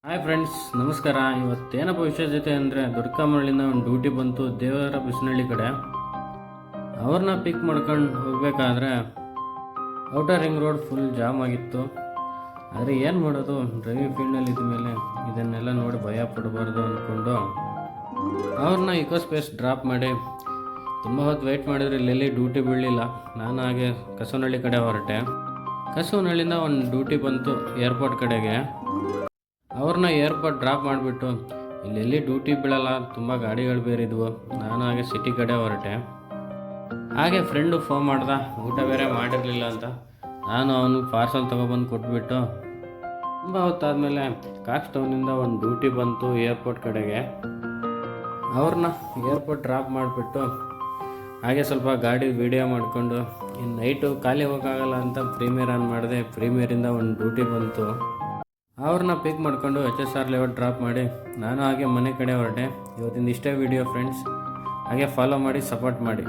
Hi friends, ನಮಸ್ಕಾರ. ಇವತ್ತೇನಪ್ಪ ವಿಶೇಷತೆ ಅಂದರೆ ದೊಡ್ಡಕಮ್ಮಳ್ಳಿಯಿಂದ ಒಂದು ಡ್ಯೂಟಿ ಬಂತು ದೇವರ ಬಿಸನಹಳ್ಳಿ ಕಡೆ. ಅವ್ರನ್ನ ಪಿಕ್ ಮಾಡ್ಕೊಂಡು ಹೋಗಬೇಕಾದ್ರೆ outer ring road full jam ಆಗಿತ್ತು. ಆದರೆ ಏನು ಮಾಡೋದು, ಡ್ರೈವಿಂಗ್ ಫೀಲ್ಡ್ನಲ್ಲಿ ಇದ್ಮೇಲೆ ಇದನ್ನೆಲ್ಲ ನೋಡಿ ಭಯ ಪಡಬಾರ್ದು ಅಂದ್ಕೊಂಡು ಅವ್ರನ್ನ ಇಕೋ ಸ್ಪೇಸ್ ಡ್ರಾಪ್ ಮಾಡಿ ತುಂಬ ಹೊತ್ತು ವೆಯ್ಟ್ ಮಾಡಿದ್ರೆ ಇಲ್ಲೆಲ್ಲಿ ಡ್ಯೂಟಿ ಬೀಳಲಿಲ್ಲ. ನಾನು ಹಾಗೆ ಕಸವನಹಳ್ಳಿ ಕಡೆ ಹೊರಟೆ. ಕಸವನಹಳ್ಳಿಯಿಂದ ಒಂದು ಡ್ಯೂಟಿ ಬಂತು ಏರ್ಪೋರ್ಟ್ ಕಡೆಗೆ. ಅವ್ರನ್ನ ಏರ್ಪೋರ್ಟ್ ಡ್ರಾಪ್ ಮಾಡಿಬಿಟ್ಟು ಇಲ್ಲೆಲ್ಲಿ ಡ್ಯೂಟಿ ಬೀಳಲ್ಲ, ತುಂಬ ಗಾಡಿಗಳು ಬೇರೆ ಇದ್ವು. ನಾನು ಹಾಗೆ ಸಿಟಿ ಕಡೆ ಹೊರಟೆ. ಹಾಗೆ ಫ್ರೆಂಡು ಫೋನ್ ಮಾಡ್ದ, ಊಟ ಬೇರೆ ಮಾಡಿರಲಿಲ್ಲ ಅಂತ. ನಾನು ಅವನಿಗೆ ಪಾರ್ಸಲ್ ತೊಗೊಬಂದು ಕೊಟ್ಬಿಟ್ಟು ತುಂಬ ಹೊತ್ತಾದಮೇಲೆ ಕಾಕ್ಸ್ ಟೌನಿಂದ ಒಂದು ಡ್ಯೂಟಿ ಬಂತು ಏರ್ಪೋರ್ಟ್ ಕಡೆಗೆ. ಅವ್ರನ್ನ ಏರ್ಪೋರ್ಟ್ ಡ್ರಾಪ್ ಮಾಡಿಬಿಟ್ಟು ಹಾಗೆ ಸ್ವಲ್ಪ ಗಾಡಿ ವೀಡಿಯೋ ಮಾಡಿಕೊಂಡು ಇನ್ನು ನೈಟು ಖಾಲಿ ಹೋಗೋಕ್ಕಾಗಲ್ಲ ಅಂತ ಪ್ರೀಮಿಯರ್ ಆನ್ ಮಾಡಿದೆ. ಪ್ರೀಮಿಯರಿಂದ ಒಂದು ಡ್ಯೂಟಿ ಬಂತು. ಅವ್ರನ್ನ ಪಿಕ್ ಮಾಡ್ಕೊಂಡು HSR ಲೇಔಟ್ ಡ್ರಾಪ್ ಮಾಡಿ ನಾನು ಹಾಗೆ ಮನೆ ಕಡೆ ಹೊರಟೆ. ಇವತ್ತಿಂದ ಇಷ್ಟೇ ವಿಡಿಯೋ ಫ್ರೆಂಡ್ಸ್. ಹಾಗೆ ಫಾಲೋ ಮಾಡಿ, ಸಪೋರ್ಟ್ ಮಾಡಿ.